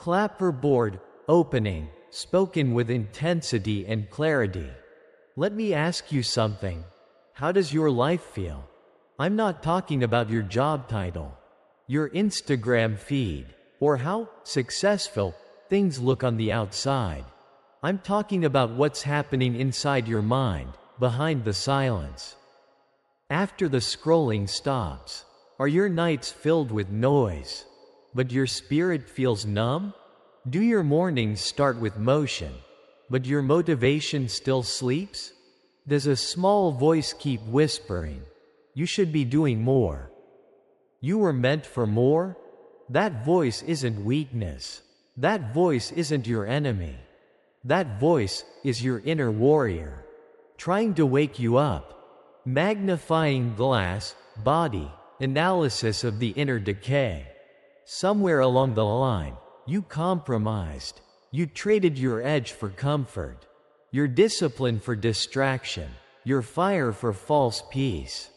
Clapperboard, opening, spoken with intensity and clarity. Let me ask you something. How does your life feel? I'm not talking about your job title, your Instagram feed, or how successful things look on the outside. I'm talking about what's happening inside your mind, behind the silence. After the scrolling stops, are your nights filled with noise, but your spirit feels numb? Do your mornings start with motion, but your motivation still sleeps? Does a small voice keep whispering, "You should be doing more. You were meant for more"? That voice isn't weakness. That voice isn't your enemy. That voice is your inner warrior, trying to wake you up. Magnifying glass, body, analysis of the inner decay. Somewhere along the line, you compromised. You traded your edge for comfort, your discipline for distraction, your fire for false peace.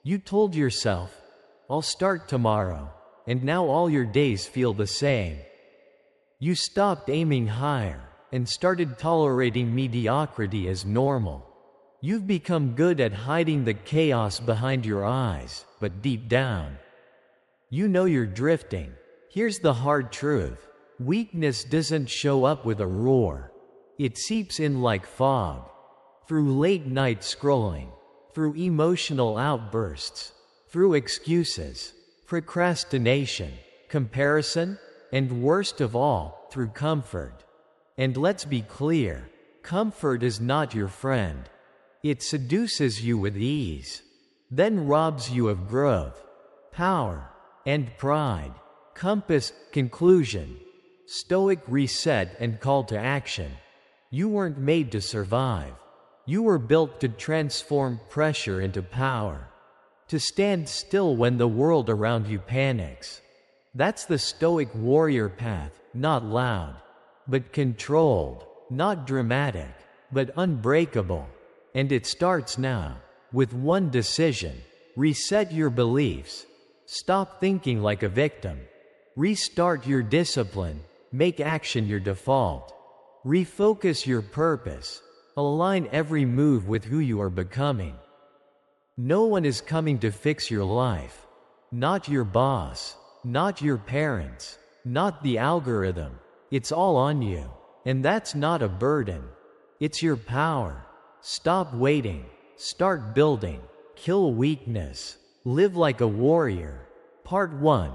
You told yourself, "I'll start tomorrow," and now all your days feel the same. You stopped aiming higher and started tolerating mediocrity as normal. You've become good at hiding the chaos behind your eyes, but deep down, you know you're drifting. Here's the hard truth. Weakness doesn't show up with a roar. It seeps in like fog. Through late night scrolling, through emotional outbursts, through excuses, procrastination, comparison, and worst of all, through comfort. And let's be clear, comfort is not your friend. It seduces you with ease, then robs you of growth, power, and pride. Compass, conclusion, Stoic reset and call to action. You weren't made to survive. You were built to transform pressure into power, to stand still when the world around you panics. That's the Stoic warrior path, not loud, but controlled, not dramatic, but unbreakable. And it starts now, with one decision. Reset your beliefs. Stop thinking like a victim. Restart your discipline. Make action your default. Refocus your purpose. Align every move with who you are becoming. No one is coming to fix your life. Not your boss, not your parents, not the algorithm. It's all on you. And that's not a burden. It's your power. Stop waiting. Start building. Kill weakness. Live like a warrior. Part 1.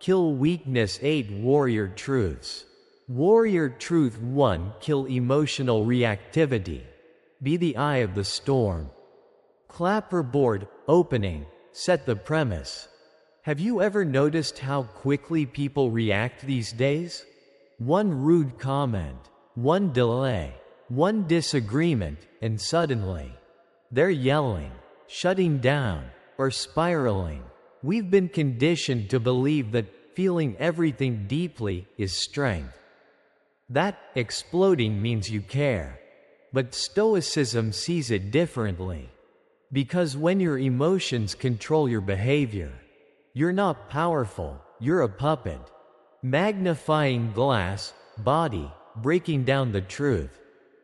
Kill weakness. 8 Warrior Truths. Warrior Truth 1. Kill emotional reactivity. Be the eye of the storm. Clapperboard, opening, set the premise. Have you ever noticed how quickly people react these days? One rude comment, one delay, one disagreement, and suddenly, they're yelling, shutting down, or spiraling. We've been conditioned to believe that feeling everything deeply is strength. That exploding means you care. But Stoicism sees it differently. Because when your emotions control your behavior, you're not powerful, you're a puppet. Magnifying glass, body, breaking down the truth.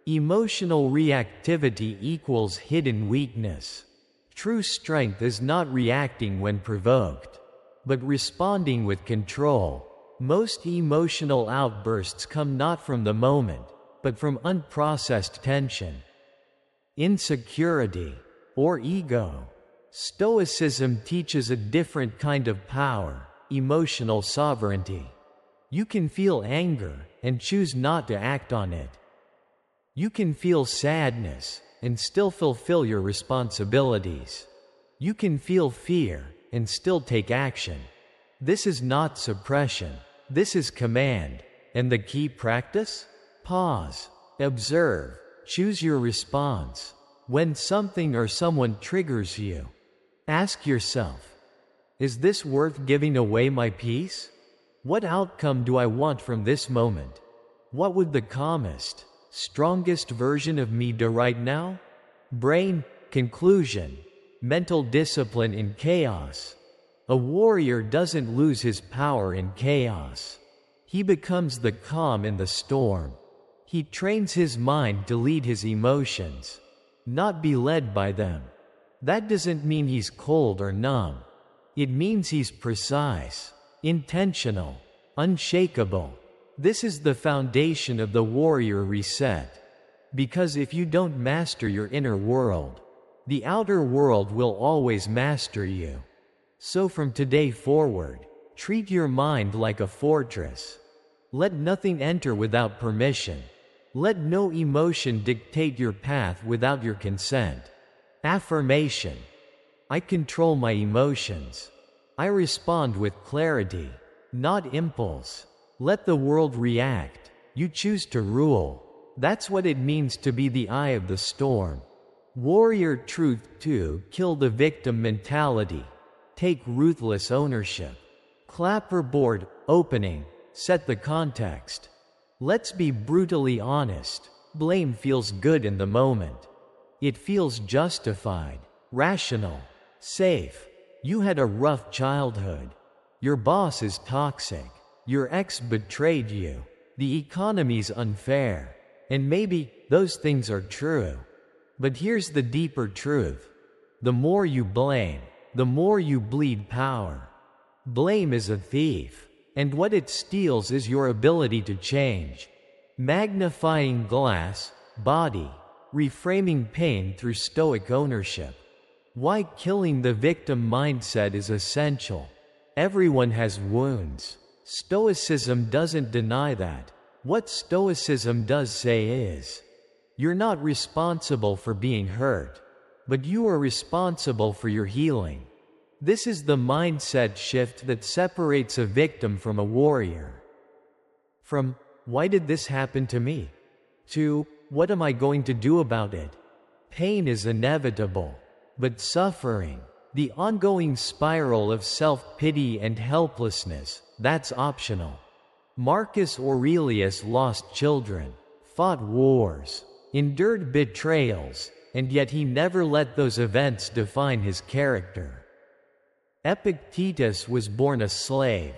Emotional reactivity equals hidden weakness. True strength is not reacting when provoked, but responding with control. Most emotional outbursts come not from the moment, but from unprocessed tension, insecurity, or ego. Stoicism teaches a different kind of power, emotional sovereignty. You can feel anger and choose not to act on it. You can feel sadness and still fulfill your responsibilities. You can feel fear and still take action. This is not suppression. This is command. And the key practice? Pause. Observe. Choose your response. When something or someone triggers you, ask yourself, is this worth giving away my peace? What outcome do I want from this moment? What would the calmest, strongest version of me do right now? Brain, conclusion, mental discipline in chaos. A warrior doesn't lose his power in chaos. He becomes the calm in the storm. He trains his mind to lead his emotions, not be led by them. That doesn't mean he's cold or numb. It means he's precise, intentional, unshakable. This is the foundation of the warrior reset. Because if you don't master your inner world, the outer world will always master you. So from today forward, treat your mind like a fortress. Let nothing enter without permission. Let no emotion dictate your path without your consent. Affirmation: I control my emotions. I respond with clarity, not impulse. Let the world react. You choose to rule. That's what it means to be the eye of the storm. Warrior truth 2. Kill the victim mentality. Take ruthless ownership. Clapperboard opening. Set the context. Let's be brutally honest. Blame feels good in the moment. It feels justified, rational, safe. You had a rough childhood. Your boss is toxic. Your ex betrayed you. The economy's unfair. And maybe those things are true. But here's the deeper truth. The more you blame, the more you bleed power. Blame is a thief, and what it steals is your ability to change. Magnifying glass, body, reframing pain through stoic ownership. Why killing the victim mindset is essential. Everyone has wounds. Stoicism doesn't deny that. What Stoicism does say is, you're not responsible for being hurt, but you are responsible for your healing. This is the mindset shift that separates a victim from a warrior. From, why did this happen to me? To, what am I going to do about it? Pain is inevitable, but suffering, the ongoing spiral of self-pity and helplessness, that's optional. Marcus Aurelius lost children, fought wars, endured betrayals, and yet he never let those events define his character. Epictetus was born a slave.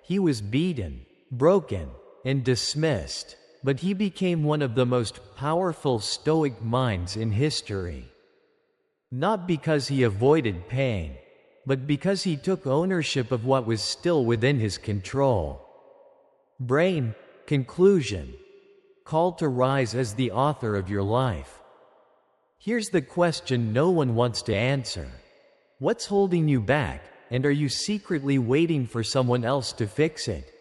He was beaten, broken, and dismissed, but he became one of the most powerful Stoic minds in history. Not because he avoided pain, but because he took ownership of what was still within his control. Brain, conclusion. Call to rise as the author of your life. Here's the question no one wants to answer. What's holding you back, and are you secretly waiting for someone else to fix it?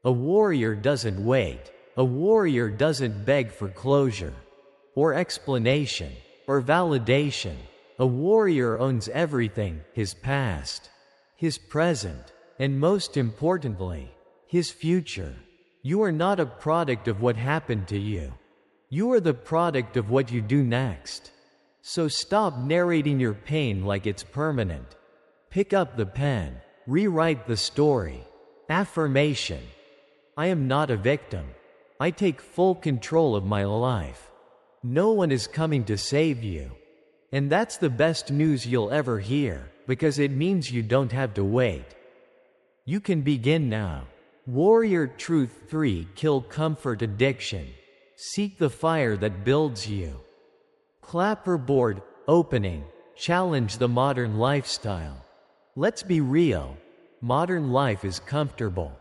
A warrior doesn't wait. A warrior doesn't beg for closure, or explanation, or validation. A warrior owns everything: his past, his present, and most importantly, his future. You are not a product of what happened to you. You are the product of what you do next. So stop narrating your pain like it's permanent. Pick up the pen. Rewrite the story. Affirmation: I am not a victim. I take full control of my life. No one is coming to save you. And that's the best news you'll ever hear, because it means you don't have to wait. You can begin now. Warrior Truth 3. Kill comfort addiction. Seek the fire that builds you. Clapperboard opening. Challenge the modern lifestyle. Let's be real. Modern life is comfortable.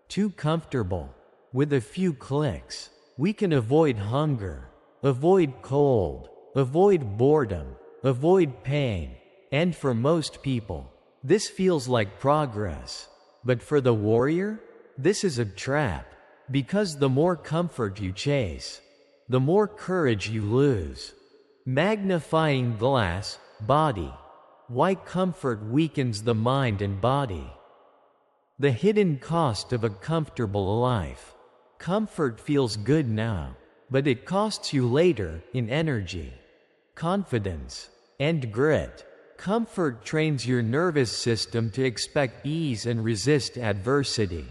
Too comfortable. With a few clicks, we can avoid hunger, avoid cold, avoid boredom, avoid pain. And for most people, this feels like progress. But for the warrior, this is a trap. Because the more comfort you chase, the more courage you lose. Magnifying glass, body. Why comfort weakens the mind and body. The hidden cost of a comfortable life. Comfort feels good now, but it costs you later in energy, confidence, and grit. Comfort trains your nervous system to expect ease and resist adversity.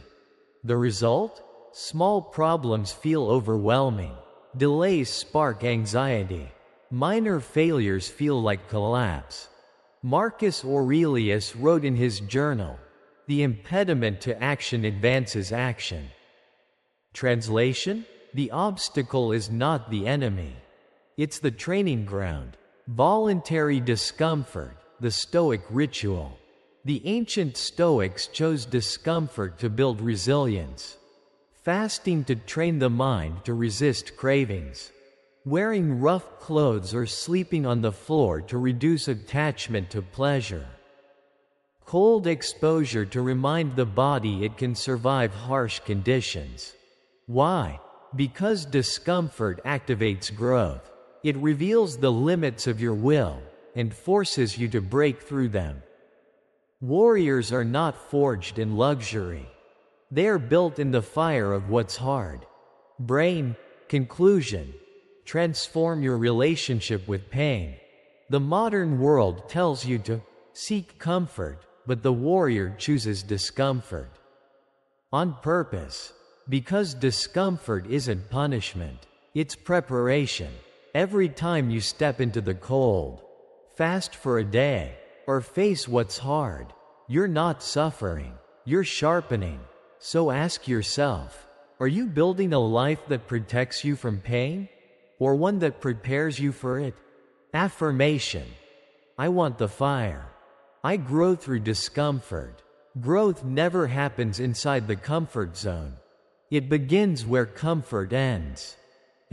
The result? Small problems feel overwhelming. Delays spark anxiety. Minor failures feel like collapse. Marcus Aurelius wrote in his journal, "The impediment to action advances action." Translation: the obstacle is not the enemy. It's the training ground. Voluntary discomfort, the Stoic ritual. The ancient Stoics chose discomfort to build resilience. Fasting to train the mind to resist cravings. Wearing rough clothes or sleeping on the floor to reduce attachment to pleasure. Cold exposure to remind the body it can survive harsh conditions. Why? Because discomfort activates growth. It reveals the limits of your will and forces you to break through them. Warriors are not forged in luxury. They are built in the fire of what's hard. Brain. Conclusion: transform your relationship with pain. The modern world tells you to seek comfort, but the warrior chooses discomfort. On purpose. Because discomfort isn't punishment, it's preparation. Every time you step into the cold, fast for a day, or face what's hard, you're not suffering, you're sharpening. So ask yourself, are you building a life that protects you from pain, or one that prepares you for it? Affirmation: I want the fire. I grow through discomfort. Growth never happens inside the comfort zone. It begins where comfort ends.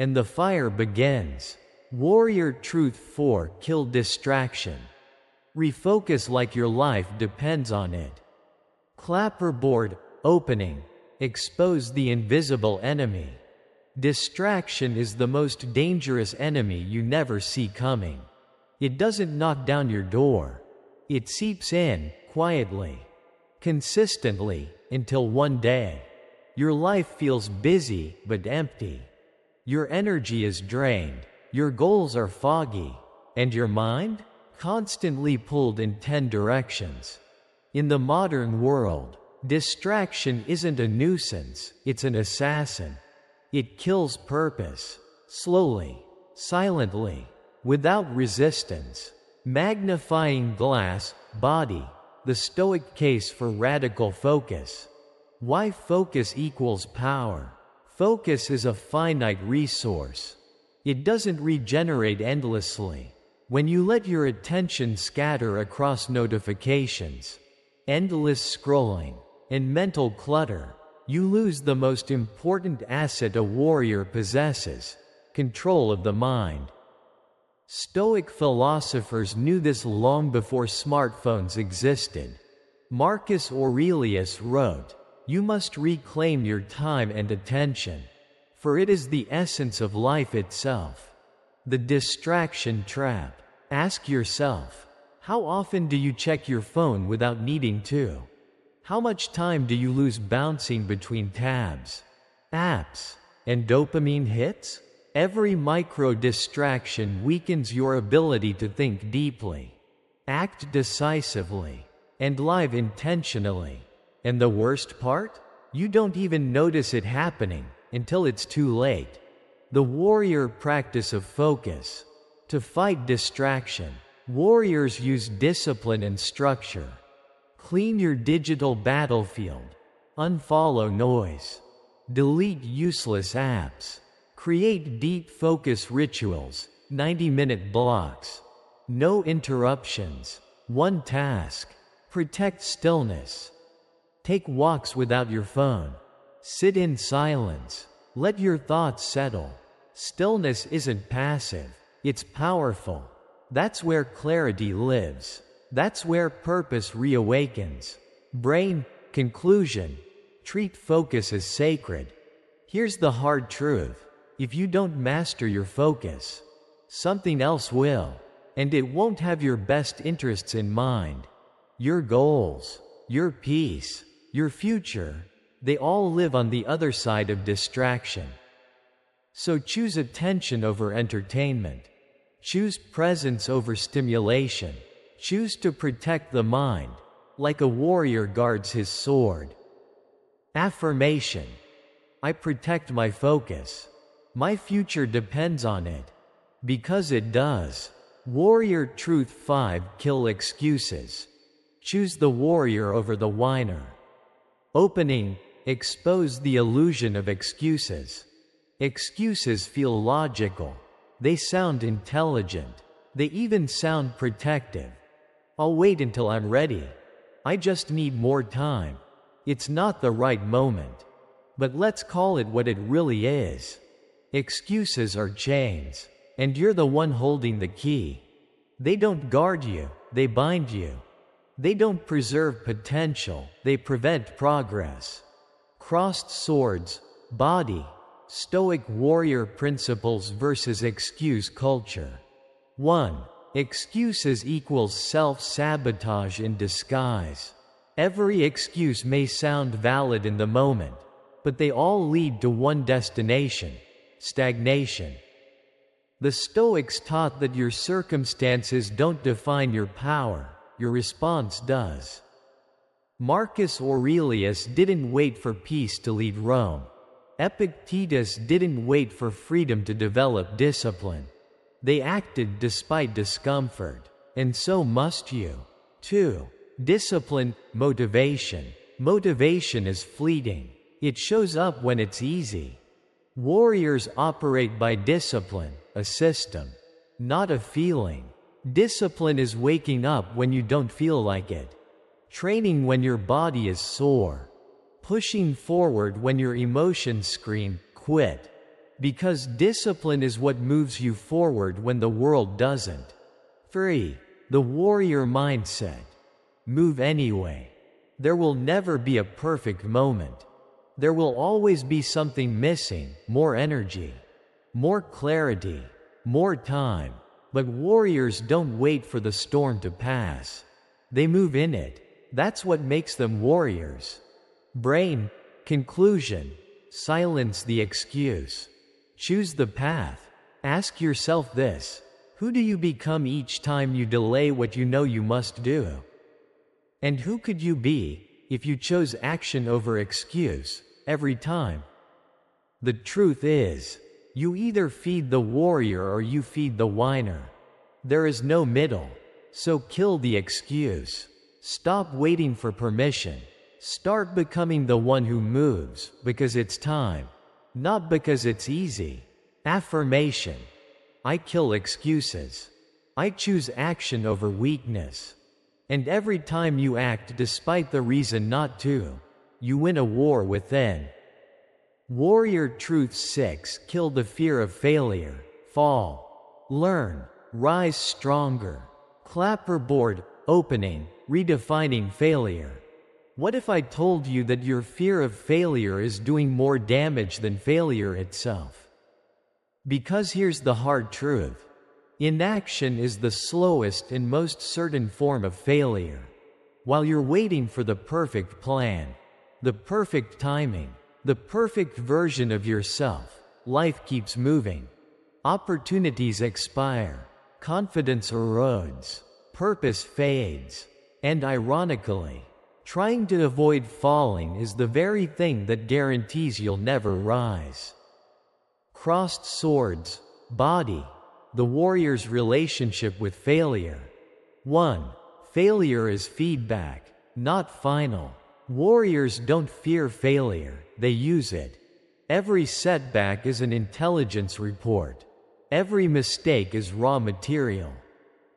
And the fire begins. Warrior Truth 4. Kill distraction. Refocus like your life depends on it. Clapperboard. Opening. Expose the invisible enemy. Distraction is the most dangerous enemy you never see coming. It doesn't knock down your door. It seeps in, quietly, consistently, until one day, your life feels busy but empty. Your energy is drained, your goals are foggy, and your mind? Constantly pulled in 10 directions. In the modern world, distraction isn't a nuisance, it's an assassin. It kills purpose, slowly, silently, without resistance. Magnifying glass, body, the Stoic case for radical focus. Why focus equals power? Focus is a finite resource. It doesn't regenerate endlessly. When you let your attention scatter across notifications, endless scrolling, and mental clutter, you lose the most important asset a warrior possesses: control of the mind. Stoic philosophers knew this long before smartphones existed. Marcus Aurelius wrote, "You must reclaim your time and attention, for it is the essence of life itself." The distraction trap. Ask yourself, how often do you check your phone without needing to? How much time do you lose bouncing between tabs, apps, and dopamine hits? Every micro-distraction weakens your ability to think deeply, act decisively, and live intentionally. And the worst part? You don't even notice it happening until it's too late. The warrior practice of focus. To fight distraction, warriors use discipline and structure. Clean your digital battlefield. Unfollow noise. Delete useless apps. Create deep focus rituals, 90-minute blocks. No interruptions. One task. Protect stillness. Take walks without your phone. Sit in silence. Let your thoughts settle. Stillness isn't passive, it's powerful. That's where clarity lives. That's where purpose reawakens. Brain. Conclusion. Treat focus as sacred. Here's the hard truth. If you don't master your focus, something else will. And it won't have your best interests in mind. Your goals, your peace, your future, they all live on the other side of distraction. So choose attention over entertainment. Choose presence over stimulation. Choose to protect the mind, like a warrior guards his sword. Affirmation. I protect my focus. My future depends on it. Because it does. Warrior Truth 5. Kill excuses. Choose the warrior over the whiner. Opening. expose the illusion of excuses. Excuses feel logical. They sound intelligent. They even sound protective. I'll wait until I'm ready. I just need more time. It's not the right moment. But let's call it what it really is. Excuses are chains, and you're the one holding the key. They don't guard you, they bind you. They don't preserve potential, they prevent progress. Crossed swords, body, Stoic warrior principles versus excuse culture. 1. Excuses equals self-sabotage in disguise. Every excuse may sound valid in the moment, but they all lead to one destination: stagnation. The Stoics taught that your circumstances don't define your power, your response does. Marcus Aurelius didn't wait for peace to lead Rome. Epictetus didn't wait for freedom to develop discipline. They acted despite discomfort, and so must you. 2. Discipline, motivation. Motivation is fleeting. It shows up when it's easy. Warriors operate by discipline, a system, not a feeling. Discipline is waking up when you don't feel like it, training when your body is sore, pushing forward when your emotions scream, quit. Because discipline is what moves you forward when the world doesn't. 3. The warrior mindset. Move anyway. There will never be a perfect moment. There will always be something missing: more energy, more clarity, more time. But warriors don't wait for the storm to pass. They move in it. That's what makes them warriors. Brain, conclusion. Silence the excuse. Choose the path. Ask yourself this: who do you become each time you delay what you know you must do? And who could you be if you chose action over excuse every time? The truth is, you either feed the warrior or you feed the whiner. There is no middle. So kill the excuse. Stop waiting for permission. Start becoming the one who moves because it's time, not because it's easy. Affirmation. I kill excuses. I choose action over weakness. And every time you act despite the reason not to, you win a war within. Warrior Truth 6. Kill the fear of failure. Fall. Learn. Rise stronger. Clapperboard. Opening. Redefining failure. What if I told you that your fear of failure is doing more damage than failure itself? Because here's the hard truth. Inaction is the slowest and most certain form of failure. While you're waiting for the perfect plan, the perfect timing, the perfect version of yourself, life keeps moving. Opportunities expire. Confidence erodes. Purpose fades. And ironically, trying to avoid falling is the very thing that guarantees you'll never rise. Crossed swords, body. The warrior's relationship with failure. 1. Failure is feedback, not final. Warriors don't fear failure, they use it. Every setback is an intelligence report. Every mistake is raw material.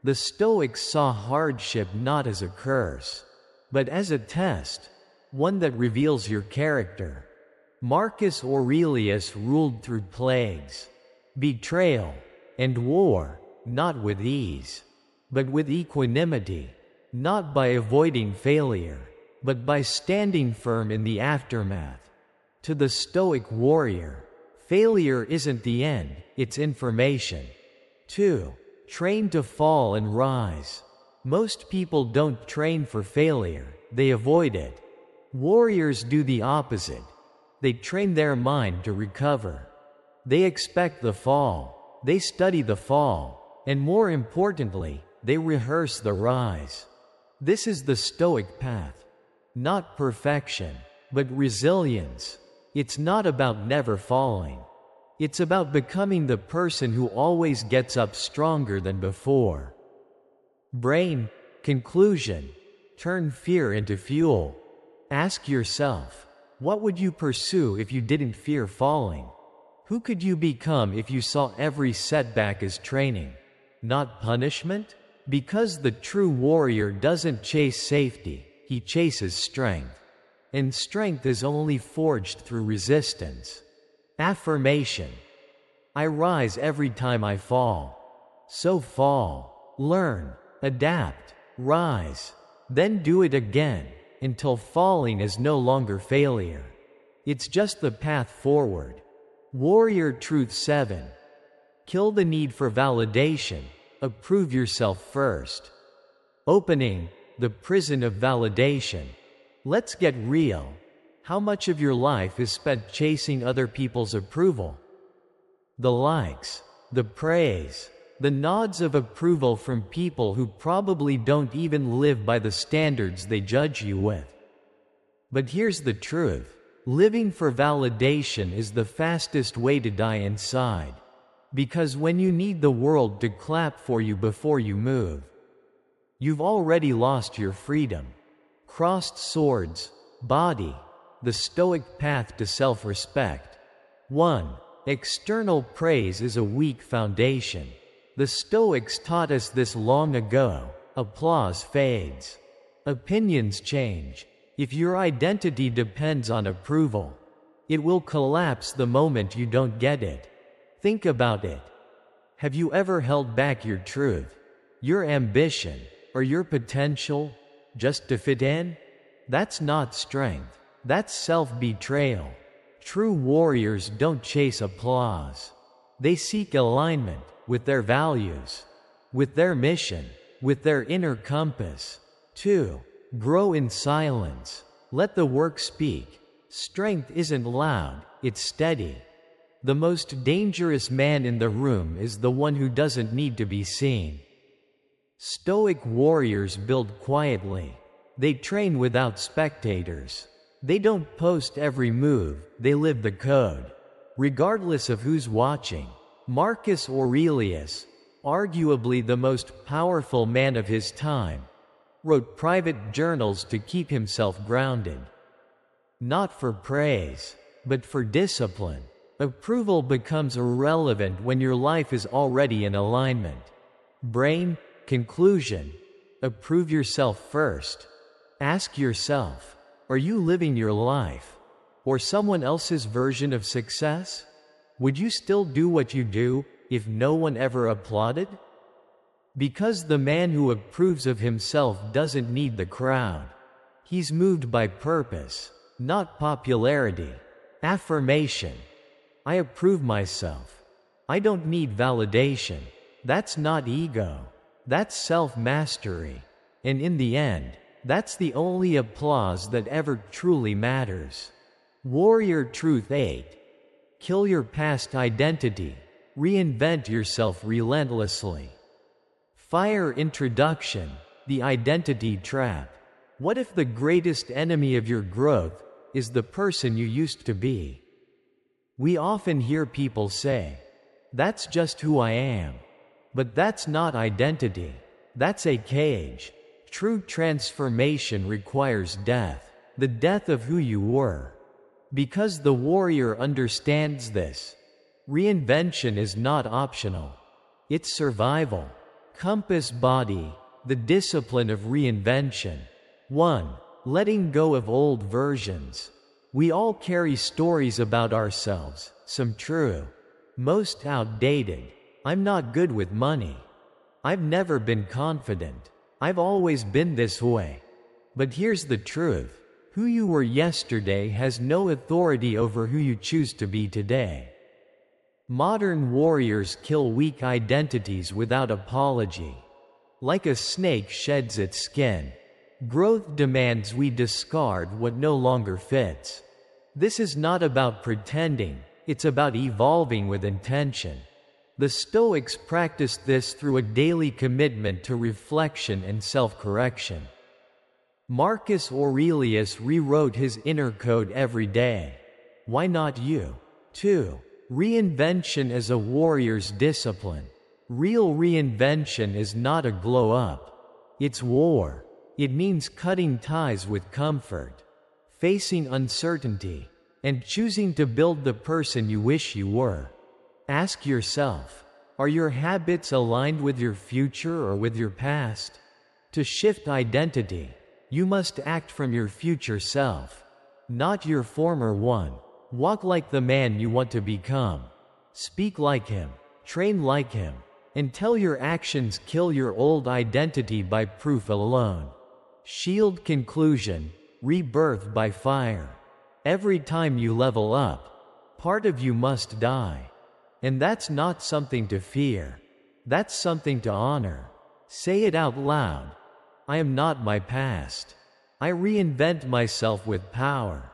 The Stoics saw hardship not as a curse, but as a test, one that reveals your character. Marcus Aurelius ruled through plagues, betrayal, and war, not with ease, but with equanimity, not by avoiding failure, but by standing firm in the aftermath. To the Stoic warrior, failure isn't the end, it's information. 2. Train to fall and rise. Most people don't train for failure, they avoid it. Warriors do the opposite. They train their mind to recover. They expect the fall, they study the fall, and more importantly, they rehearse the rise. This is the Stoic path. Not perfection, but resilience. It's not about never falling. It's about becoming the person who always gets up stronger than before. Brain, conclusion. Turn fear into fuel. Ask yourself, What would you pursue if you didn't fear falling? Who could you become if you saw every setback as training, not punishment? Because the true warrior doesn't chase safety, he chases strength. And strength is only forged through resistance. Affirmation. I rise every time I fall. So fall, learn, adapt, rise, then do it again, until falling is no longer failure. It's just the path forward. Warrior Truth 7. Kill the need for validation. Approve yourself first. Opening the prison of validation. Let's get real. How much of your life is spent chasing other people's approval? The likes, the praise, the nods of approval from people who probably don't even live by the standards they judge you with. But here's the truth. Living for validation is the fastest way to die inside. Because when you need the world to clap for you before you move, you've already lost your freedom. Crossed swords, body, the Stoic path to self-respect. 1. External praise is a weak foundation. The Stoics taught us this long ago. Applause fades. Opinions change. If your identity depends on approval, it will collapse the moment you don't get it. Think about it. Have you ever held back your truth, your ambition, or your potential just to fit in? That's not strength. That's self-betrayal. True warriors don't chase applause. They seek alignment with their values, with their mission, with their inner compass. 2. Grow in silence. Let the work speak. Strength isn't loud, it's steady. The most dangerous man in the room is the one who doesn't need to be seen. Stoic warriors build quietly. They train without spectators. They don't post every move, they live the code. Regardless of who's watching. Marcus Aurelius, arguably the most powerful man of his time, wrote private journals to keep himself grounded. Not for praise, but for discipline. Approval becomes irrelevant when your life is already in alignment. Brain, conclusion. Approve yourself first. Ask yourself, are you living your life, or someone else's version of success? Would you still do what you do if no one ever applauded? Because the man who approves of himself doesn't need the crowd. He's moved by purpose, not popularity. Affirmation. I approve myself. I don't need validation. That's not ego. That's self-mastery. And in the end, that's the only applause that ever truly matters. Warrior Truth 8. Kill your past identity. Reinvent yourself relentlessly. Fire introduction. The identity trap. What if the greatest enemy of your growth is the person you used to be? We often hear people say, "That's just who I am." But that's not identity. That's a cage. True transformation requires death, the death of who you were. Because the warrior understands this, reinvention is not optional. It's survival. Compass body, the discipline of reinvention. 1. Letting go of old versions. We all carry stories about ourselves, some true, most outdated. I'm not good with money. I've never been confident. I've always been this way. But here's the truth. Who you were yesterday has no authority over who you choose to be today. Modern warriors kill weak identities without apology. Like a snake sheds its skin, growth demands we discard what no longer fits. This is not about pretending, it's about evolving with intention. The Stoics practiced this through a daily commitment to reflection and self-correction. Marcus Aurelius rewrote his inner code every day. Why not you? 2. Reinvention as a warrior's discipline. Real reinvention is not a glow-up. It's war. It means cutting ties with comfort. facing uncertainty, and choosing to build the person you wish you were. Ask yourself, are your habits aligned with your future or with your past? To shift identity, you must act from your future self, not your former one. Walk like the man you want to become. Speak like him, train like him, until your actions kill your old identity by proof alone. Shield conclusion, rebirth by fire. Every time you level up, part of you must die. And that's not something to fear. That's something to honor. Say it out loud. I am not my past. I reinvent myself with power.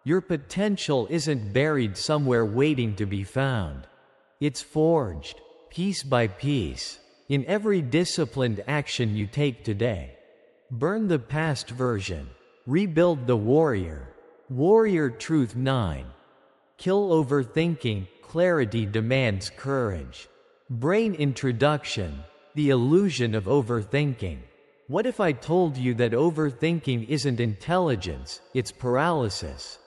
Your potential isn't buried somewhere waiting to be found. It's forged, piece by piece, in every disciplined action you take today. Burn the past version. Rebuild the warrior. Warrior Truth 9. Kill overthinking. Clarity demands courage. Brain introduction. The illusion of overthinking. What if I told you that overthinking isn't intelligence, it's paralysis?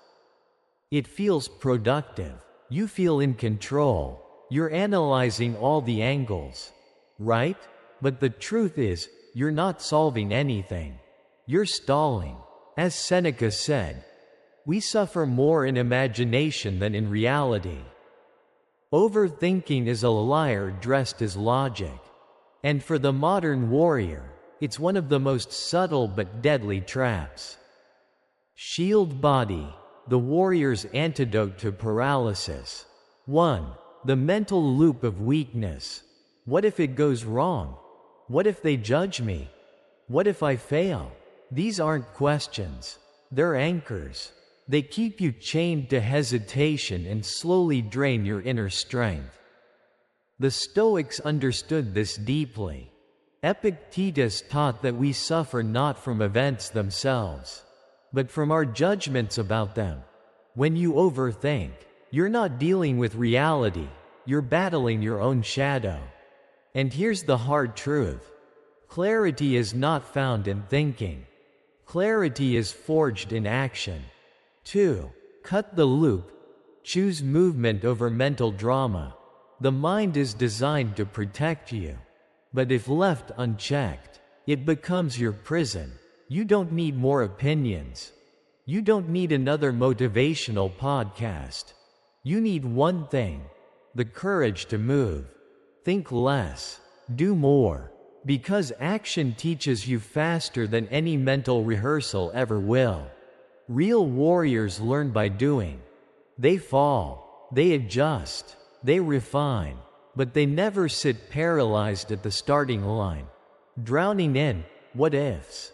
It feels productive. You feel in control. You're analyzing all the angles. Right? But the truth is, you're not solving anything. You're stalling. As Seneca said, we suffer more in imagination than in reality. Overthinking is a liar dressed as logic. And for the modern warrior, it's one of the most subtle but deadly traps. Shield body, the warrior's antidote to paralysis. 1. The mental loop of weakness. What if it goes wrong? What if they judge me? What if I fail? These aren't questions. They're anchors. They keep you chained to hesitation and slowly drain your inner strength. The Stoics understood this deeply. Epictetus taught that we suffer not from events themselves, but from our judgments about them. When you overthink, you're not dealing with reality, you're battling your own shadow. And here's the hard truth. Clarity is not found in thinking. Clarity is forged in action. 2. Cut the loop. Choose movement over mental drama. The mind is designed to protect you. But if left unchecked, it becomes your prison. You don't need more opinions. You don't need another motivational podcast. You need one thing: the courage to move. Think less, do more, because action teaches you faster than any mental rehearsal ever will. Real warriors learn by doing. They fall, they adjust, they refine, but they never sit paralyzed at the starting line, drowning in what ifs.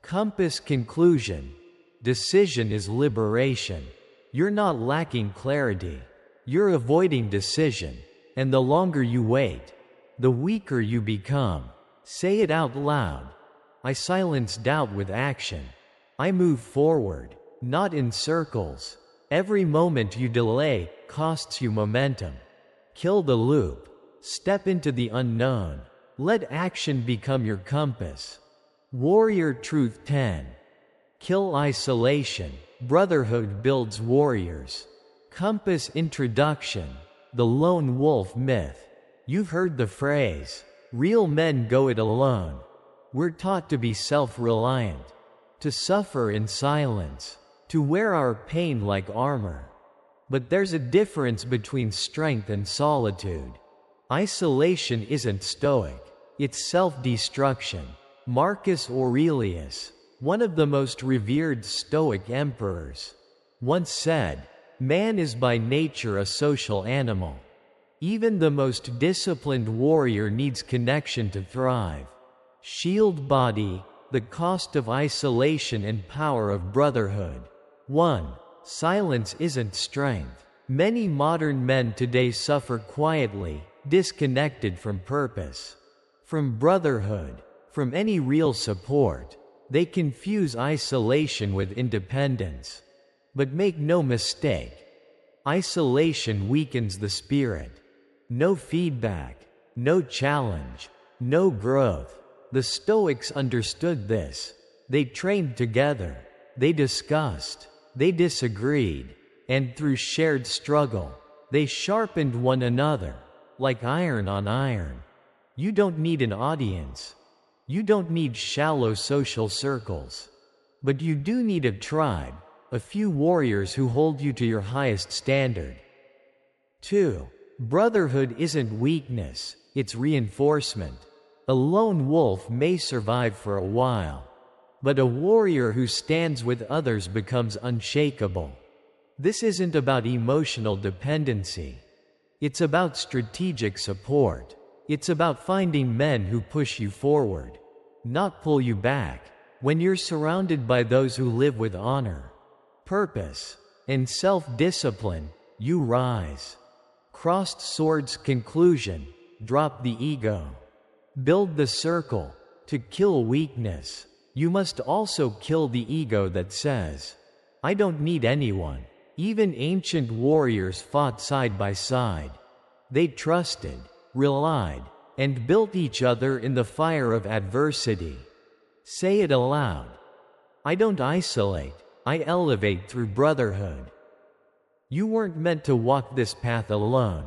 Compass conclusion. Decision is liberation. You're not lacking clarity. You're avoiding decision. And the longer you wait, the weaker you become. Say it out loud. I silence doubt with action. I move forward, not in circles. Every moment you delay costs you momentum. Kill the loop. Step into the unknown. Let action become your compass. Warrior Truth 10. Kill isolation. Brotherhood builds warriors. Compass introduction. The lone wolf myth. You've heard the phrase, real men go it alone. We're taught to be self-reliant, to suffer in silence, to wear our pain like armor. But there's a difference between strength and solitude. Isolation isn't stoic, it's self-destruction. Marcus Aurelius, one of the most revered Stoic emperors, once said, "Man is by nature a social animal. Even the most disciplined warrior needs connection to thrive." Shield body, the cost of isolation and power of brotherhood. 1. Silence isn't strength. Many modern men today suffer quietly, disconnected from purpose, from brotherhood, from any real support. They confuse isolation with independence. But make no mistake, isolation weakens the spirit. No feedback, no challenge, no growth. The Stoics understood this. They trained together. They discussed. they disagreed, and through shared struggle, they sharpened one another, like iron on iron. You don't need an audience. You don't need shallow social circles. But you do need a tribe, a few warriors who hold you to your highest standard. 2. Brotherhood isn't weakness, it's reinforcement. A lone wolf may survive for a while, but a warrior who stands with others becomes unshakable. This isn't about emotional dependency. It's about strategic support. It's about finding men who push you forward, not pull you back. When you're surrounded by those who live with honor, purpose, and self-discipline, you rise. Crossed swords. Conclusion: drop the ego. Build the circle. To kill weakness, you must also kill the ego that says, I don't need anyone. Even ancient warriors fought side by side. They trusted, relied, and built each other in the fire of adversity. Say it aloud. I don't isolate, I elevate through brotherhood. You weren't meant to walk this path alone.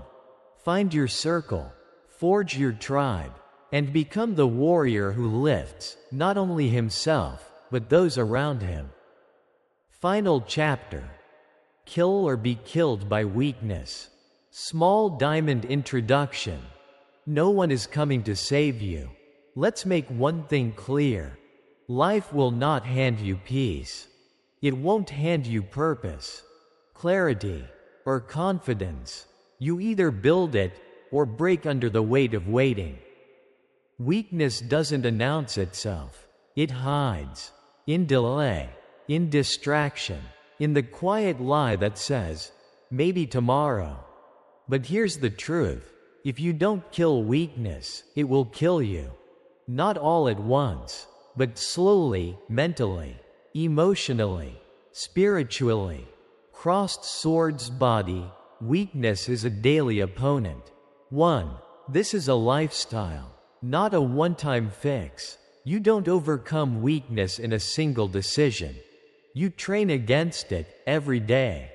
Find your circle, forge your tribe, and become the warrior who lifts, not only himself, but those around him. Final chapter. Kill or be killed by weakness. Small diamond introduction. No one is coming to save you. Let's make one thing clear. Life will not hand you peace. It won't hand you purpose, clarity, or confidence. You either build it or break under the weight of waiting. Weakness doesn't announce itself. It hides. In delay, in distraction, in the quiet lie that says, maybe tomorrow. But here's the truth. If you don't kill weakness, it will kill you. Not all at once, but slowly, mentally, emotionally, spiritually. Crossed swords. Body. Weakness is a daily opponent. 1. This is a lifestyle, not a one-time fix. You don't overcome weakness in a single decision. You train against it every day.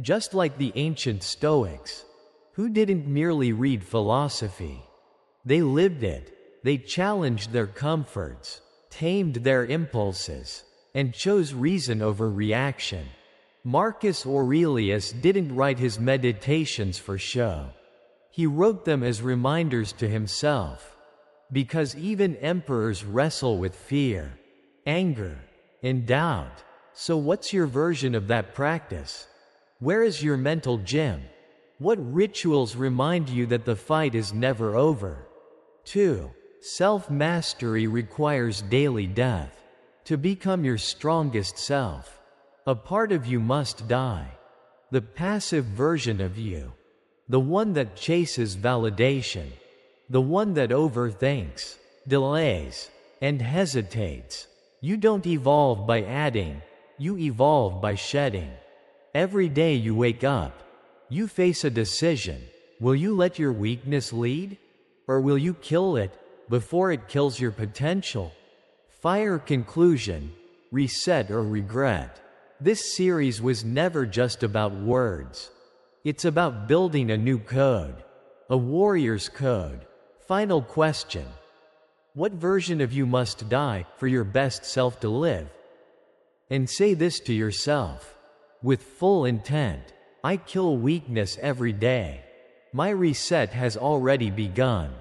Just like the ancient Stoics, who didn't merely read philosophy. They lived it. They challenged their comforts, tamed their impulses, and chose reason over reaction. Marcus Aurelius didn't write his meditations for show. He wrote them as reminders to himself. Because even emperors wrestle with fear, anger, and doubt. So what's your version of that practice? Where is your mental gym? What rituals remind you that the fight is never over? 2. Self-mastery requires daily death. To become your strongest self, a part of you must die. The passive version of you. The one that chases validation. The one that overthinks, delays, and hesitates. You don't evolve by adding, you evolve by shedding. Every day you wake up, you face a decision. Will you let your weakness lead? Or will you kill it before it kills your potential? Fire. Conclusion. Reset or regret. This series was never just about words. It's about building a new code, a warrior's code. Final question. What version of you must die for your best self to live? And say this to yourself, with full intent: I kill weakness every day. My reset has already begun.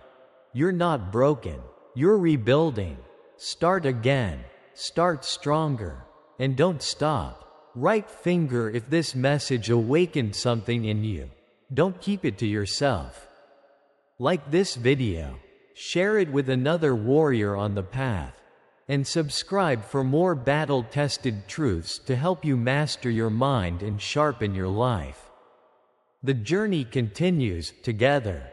You're not broken. You're rebuilding. Start again. Start stronger. And don't stop. Right finger if this message awakened something in you. Don't keep it to yourself. Like this video, share it with another warrior on the path, and subscribe for more battle-tested truths to help you master your mind and sharpen your life. The journey continues together.